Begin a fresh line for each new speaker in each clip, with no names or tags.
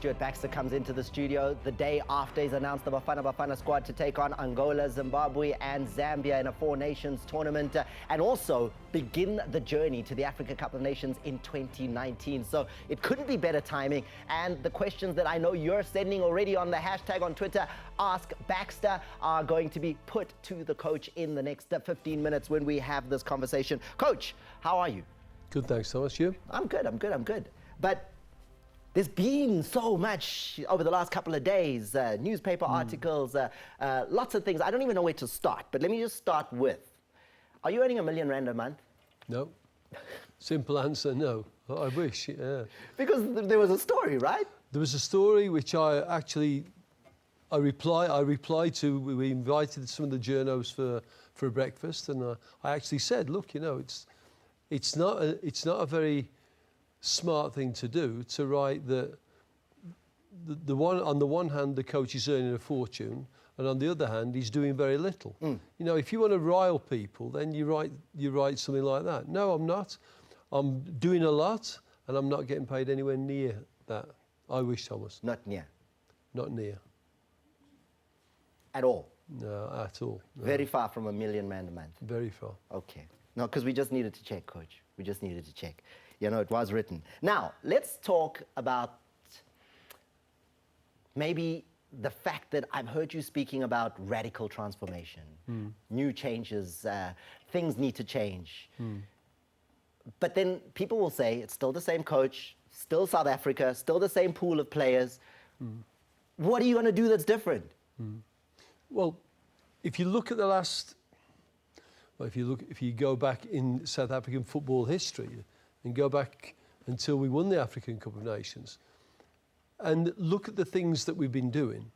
Stuart Baxter comes into the studio the day after he's announced the Bafana Bafana squad to take on Angola, Zimbabwe and Zambia in a Four Nations tournament and also begin the journey to the Africa Cup of Nations in 2019. So it couldn't be better timing. And the questions that I know you're sending already on the hashtag on Twitter, Ask Baxter, are going to be put to the coach in the next 15 minutes when we have this conversation. Coach, how are you?
Good, thanks, Thomas. You?
I'm good. But there's been so much over the last couple of days, newspaper articles, lots of things. I don't even know where to start, but let me just start with, are you earning £1 million a month?
No. Simple answer, no. I wish, yeah.
Because there was a story, right?
There was a story which I replied to. We invited some of the journos for a breakfast, and I actually said, look, you know, it's not a very smart thing to do, to write that on the one hand the coach is earning a fortune, and on the other hand he's doing very little. You know, if you want to rile people, then you write something like that. No, I'm not. I'm doing a lot, and I'm not getting paid anywhere near that. I wish, Thomas.
Not near.
Not near.
At all.
No, at all. No.
Very far from £1 million a month.
Very far.
Okay. No, because we just needed to check, Coach. We just needed to check. You know, it was written. Now, let's talk about maybe the fact that I've heard you speaking about radical transformation, new changes, things need to change. But then people will say it's still the same coach, still South Africa, still the same pool of players. What are you going to do that's different?
Well, if you look at the last, if you go back in South African football history and go back until we won the African Cup of Nations and look at the things that we've been doing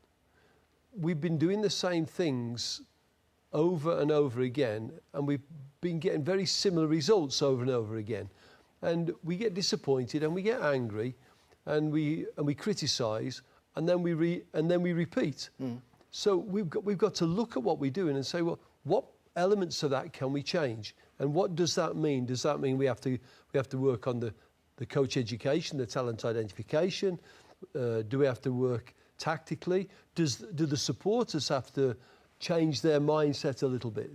the same things over and over again, and we've been getting very similar results over and over again. And we get disappointed and we get angry and we criticise and then we repeat. So we've got to look at what we're doing and say, well, what elements of that can we change? And what does that mean? Does that mean we have to work on the coach education, the talent identification? Do we have to work tactically? Do the supporters have to change their mindset a little bit?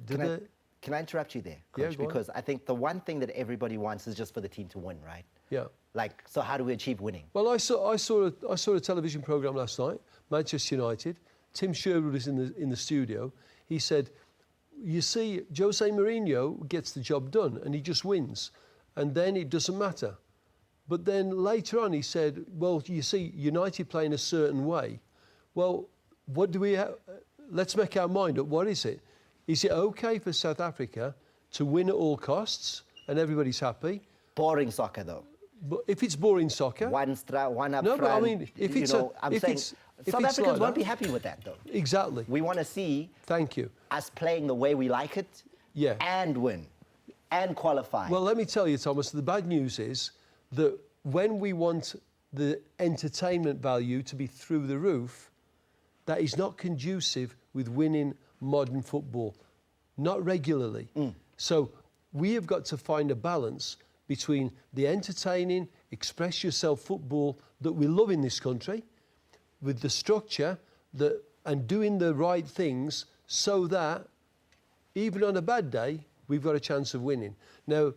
Can I interrupt you there, Coach?
Yeah,
because I think the one thing that everybody wants is just for the team to win, right?
Yeah.
Like, so how do we achieve winning?
Well, I saw a television programme last night, Manchester United. Tim Sherwood was in the studio. He said, you see, Jose Mourinho gets the job done and he just wins. And then it doesn't matter. But then later on he said, well, you see, United play in a certain way. Well, what do we have? Let's make our mind up. What is it? Is it okay for South Africa to win at all costs and everybody's happy?
Boring soccer, though.
But if it's boring soccer...
One up front.
No, but I mean, if it's...
South Africans won't be happy with that, though.
Exactly.
We want to see...
Thank you.
...us playing the way we like it.
Yeah.
And win. And qualify.
Well, let me tell you, Thomas, the bad news is that when we want the entertainment value to be through the roof, that is not conducive with winning modern football. Not regularly. So we have got to find a balance between the entertaining, express yourself football that we love in this country, with the structure and doing the right things so that even on a bad day, we've got a chance of winning. Now,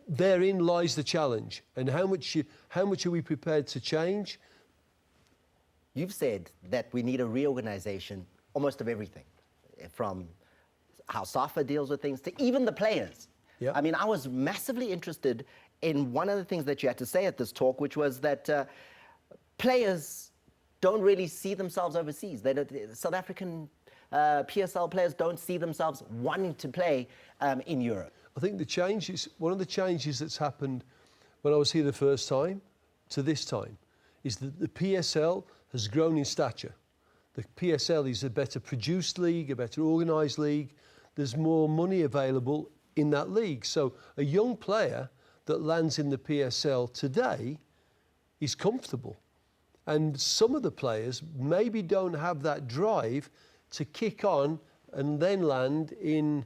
therein lies the challenge. And how much are we prepared to change?
You've said that we need a reorganization almost of everything, from how SAFA deals with things to even the players.
Yeah.
I mean, I was massively interested in one of the things that you had to say at this talk, which was that players don't really see themselves overseas. South African PSL players don't see themselves wanting to play in Europe.
I think one of the changes that's happened when I was here the first time to this time is that the PSL has grown in stature. The PSL is a better produced league, a better organised league. There's more money available in that league. So a young player that lands in the PSL today is comfortable. And some of the players maybe don't have that drive to kick on and then land in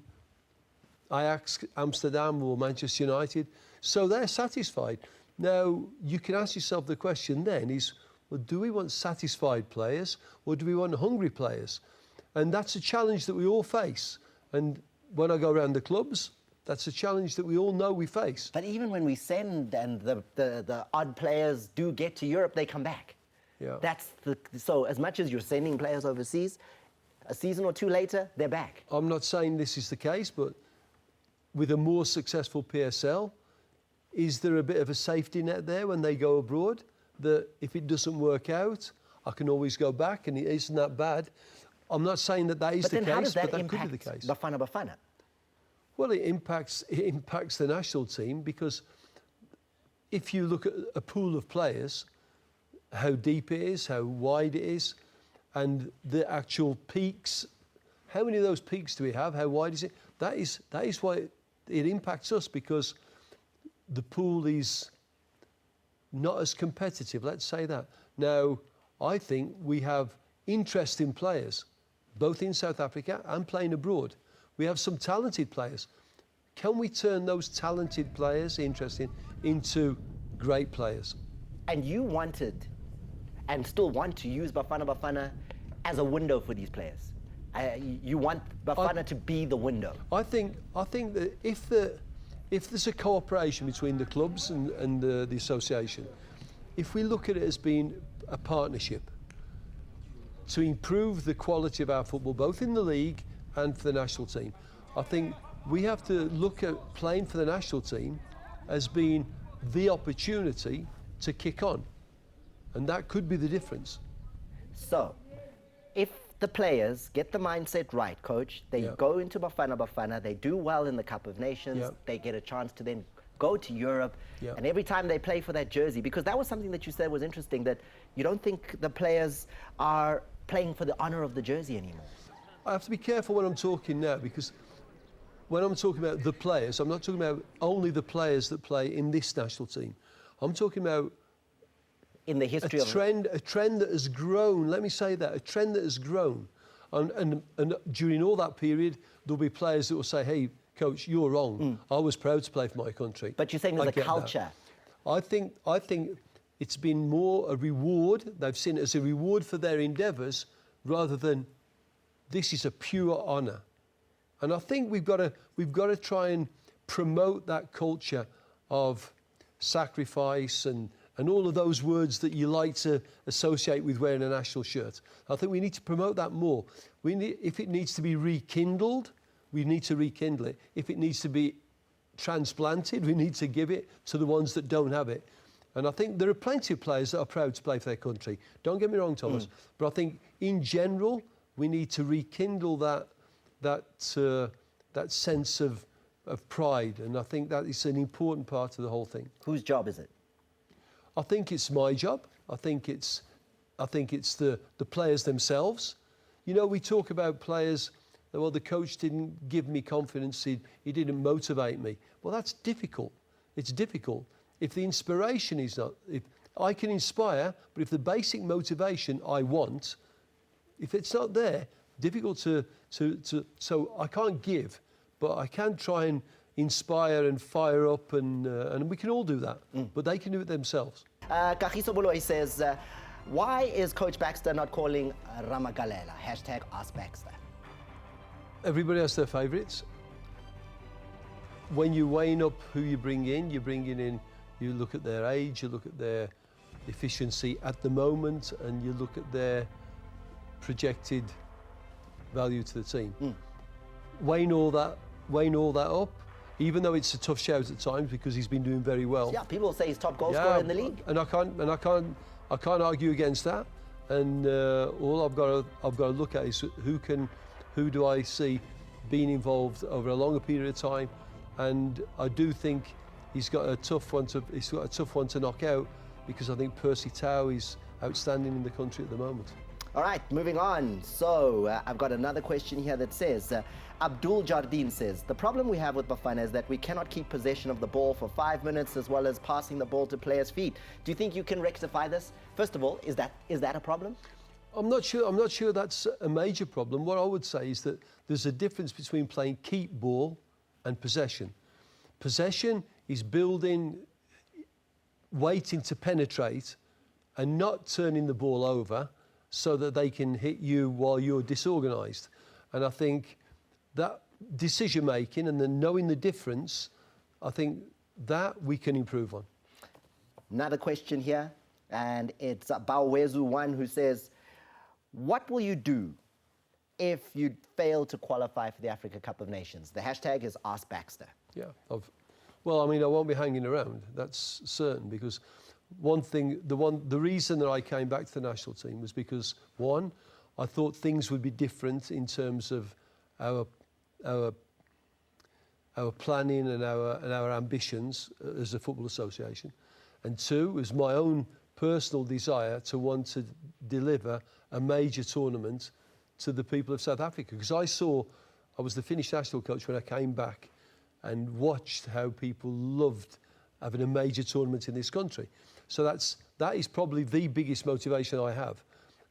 Ajax, Amsterdam or Manchester United. So they're satisfied. Now, you can ask yourself the question then is, well, do we want satisfied players or do we want hungry players? And that's a challenge that we all face. And when I go around the clubs, that's a challenge that we all know we face.
But even when we send and the odd players do get to Europe, they come back.
Yeah.
So as much as you're sending players overseas, a season or two later, they're back.
I'm not saying this is the case, but with a more successful PSL, is there a bit of a safety net there when they go abroad? That if it doesn't work out, I can always go back and it isn't that bad. I'm not saying that is the case, but that could be the case.
Bafana Bafana?
Well, it impacts the national team because if you look at a pool of players, how deep it is, how wide it is, and the actual peaks, how many of those peaks do we have? How wide is it? That is why it impacts us, because the pool is not as competitive, let's say that. Now, I think we have interesting players, both in South Africa and playing abroad. We have some talented players. Can we turn those talented players, interesting, into great players?
And you wanted and still want to use Bafana Bafana as a window for these players. You want Bafana to be the window.
I think that if there's a cooperation between the clubs and the association, if we look at it as being a partnership to improve the quality of our football, both in the league and for the national team, I think we have to look at playing for the national team as being the opportunity to kick on. And that could be the difference.
So, if the players get the mindset right, Coach, they go into Bafana Bafana, they do well in the Cup of Nations, they get a chance to then go to Europe, and every time they play for that jersey, because that was something that you said was interesting, that you don't think the players are playing for the honour of the jersey anymore.
I have to be careful when I'm talking now, because when I'm talking about the players, I'm not talking about only the players that play in this national team. I'm talking about
in the history
a trend that has grown. Let me say that, a trend that has grown, and during all that period, there'll be players that will say, "Hey, Coach, you're wrong. I was proud to play for my country."
But you're saying there's a culture.
I think it's been more a reward. They've seen it as a reward for their endeavours rather than this is a pure honour. And I think we've got to try and promote that culture of sacrifice and all of those words that you like to associate with wearing a national shirt. I think we need to promote that more. If it needs to be rekindled, we need to rekindle it. If it needs to be transplanted, we need to give it to the ones that don't have it. And I think there are plenty of players that are proud to play for their country. Don't get me wrong, Thomas, but I think in general we need to rekindle that sense of pride, and I think that is an important part of the whole thing.
Whose job is it?
I think it's my job. I think it's the players themselves. You know, we talk about players, well, the coach didn't give me confidence, he didn't motivate me. Well, that's difficult. It's difficult. If the inspiration is not, if I can inspire, but if the basic motivation I want, if it's not there, difficult to so I can't give, but I can try and inspire and fire up, and we can all do that, but they can do it themselves.
Kagiso Boloi says, why is Coach Baxter not calling Ramagalela? #AskBaxter.
Everybody has their favourites. When you weighing up who you bring in, you look at their age, you look at their efficiency at the moment, and you look at their projected value to the team. Weighing all that up, even though it's a tough shout at times because he's been doing very well.
Yeah, people say he's top goal scorer in the league.
And I can't argue against that. And all I've got to look at is who do I see being involved over a longer period of time. And I do think he's got a tough one to knock out, because I think Percy Tau is outstanding in the country at the moment.
All right, moving on. So I've got another question here that says, Abdul Jardine says, the problem we have with Bafana is that we cannot keep possession of the ball for 5 minutes, as well as passing the ball to players' feet. Do you think you can rectify this? First of all, is that a problem?
I'm not sure that's a major problem. What I would say is that there's a difference between playing keep ball and possession. Possession is building waiting to penetrate and not turning the ball over so that they can hit you while you're disorganised. And I think that decision-making and then knowing the difference, I think that we can improve on.
Another question here, and it's Bawezu1 who says, what will you do if you fail to qualify for the Africa Cup of Nations? The hashtag is Ask Baxter.
Yeah, well, I mean, I won't be hanging around, that's certain, because the reason that I came back to the national team was because, one, I thought things would be different in terms of our planning and our ambitions as a football association, and two, was my own personal desire to want to deliver a major tournament to the people of South Africa, because I was the Finnish national coach when I came back and watched how people loved having a major tournament in this country. So that is probably the biggest motivation I have.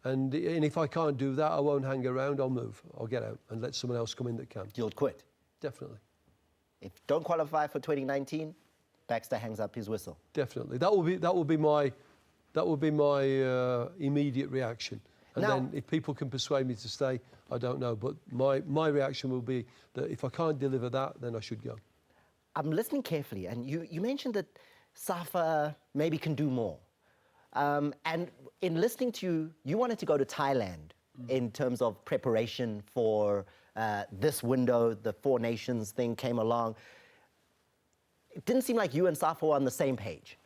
And if I can't do that, I won't hang around, I'll move. I'll get out and let someone else come in that can.
You'll quit?
Definitely.
If you don't qualify for 2019, Baxter hangs up his whistle.
Definitely. That will be my immediate reaction. And
now,
then if people can persuade me to stay, I don't know. But my reaction will be that if I can't deliver that, then I should go.
I'm listening carefully, and you mentioned that SAFA maybe can do more. And in listening to you, you wanted to go to Thailand in terms of preparation for this window. The Four Nations thing came along. It didn't seem like you and SAFA were on the same page.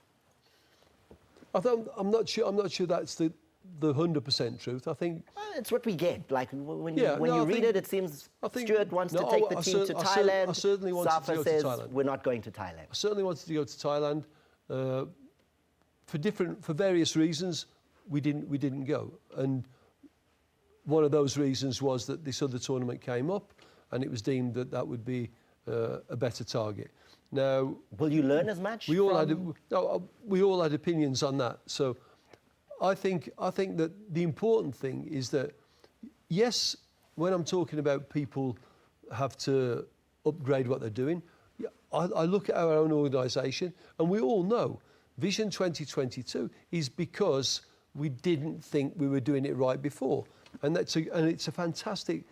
I'm not sure that's the 100% truth. I think
it's what we get. Like when you read it, it seems Stuart wants to take the team to Thailand.
I certainly wanted
SAFA
to go
says
to Thailand.
We're not going to Thailand.
I certainly wanted to go to Thailand. For various reasons, we didn't go. And one of those reasons was that this other tournament came up, and it was deemed that would be a better target. Now,
will you learn as much?
We all had opinions on that. So, I think that the important thing is that, yes, when I'm talking about people have to upgrade what they're doing, I look at our own organisation, and we all know Vision 2022 is because we didn't think we were doing it right before, and it's a fantastic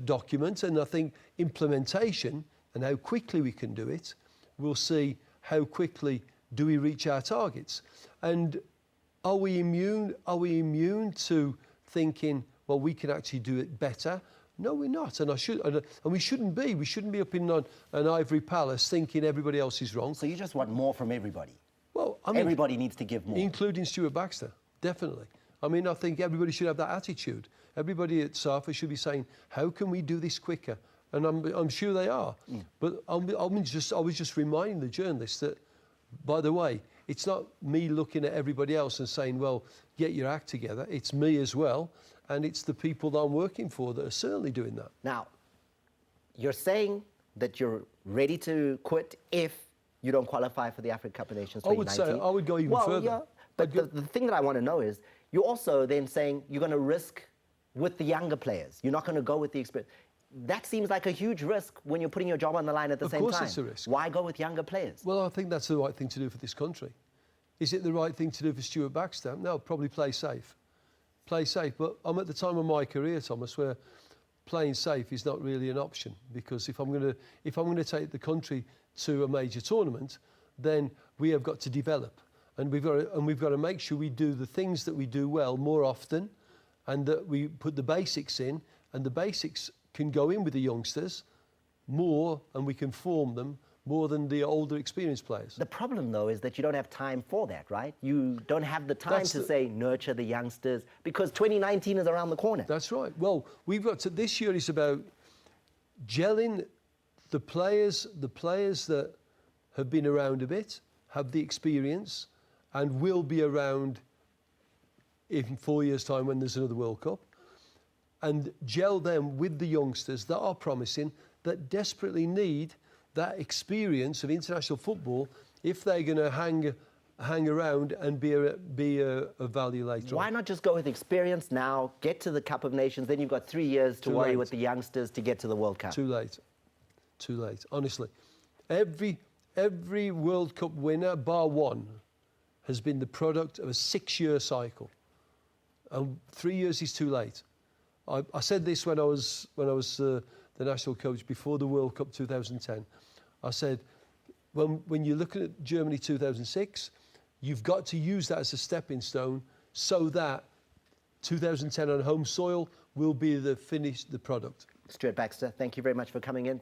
document, and I think implementation and how quickly we can do it, we'll see how quickly do we reach our targets. And are we immune to thinking, well, we can actually do it better? No, we're not, and we shouldn't be. We shouldn't be up in an ivory palace thinking everybody else is wrong.
So you just want more from everybody?
Well, I mean,
everybody needs to give more,
including Stuart Baxter, definitely. I mean, I think everybody should have that attitude. Everybody at SAFA should be saying, how can we do this quicker? And I'm sure they are. But I was just reminding the journalists that, by the way, it's not me looking at everybody else and saying, well, get your act together. It's me as well. And it's the people that I'm working for that are certainly doing that.
Now, you're saying that you're ready to quit if you don't qualify for the Africa Cup of Nations 2019.
I would go even further.
Yeah, but the thing that I want to know is, you're also then saying you're going to risk with the younger players. You're not going to go with the experience. That seems like a huge risk when you're putting your job on the line at the same time.
Of course it's a risk.
Why go with younger players?
Well, I think that's the right thing to do for this country. Is it the right thing to do for Stuart Baxter? No, probably play safe. Play safe. But I'm at the time of my career, Thomas, where playing safe is not really an option, because if I'm going to take the country to a major tournament, then we have got to develop, and we've got to make sure we do the things that we do well more often, and that we put the basics in, and the basics can go in with the youngsters more, and we can form them more than the older experienced players.
The problem, though, is that you don't have time for that, right? You don't have the time to say nurture the youngsters, because 2019 is around the corner.
That's right. Well, we've got to, this year is about gelling the players that have been around a bit, have the experience, and will be around in 4 years' time when there's another World Cup, and gel them with the youngsters that are promising, that desperately need that experience of international football if they're going to hang around and be a value later on.
Why not just go with experience now, get to the Cup of Nations, then you've got 3 years to worry with the youngsters to get to the World Cup?
Too late. Too late, honestly. Every World Cup winner, bar one, has been the product of a 6-year cycle. And 3 years is too late. I said this when I was the national coach before the World Cup 2010. I said, when you're looking at Germany 2006, you've got to use that as a stepping stone so that 2010 on home soil will be the product.
Stuart Baxter, thank you very much for coming in.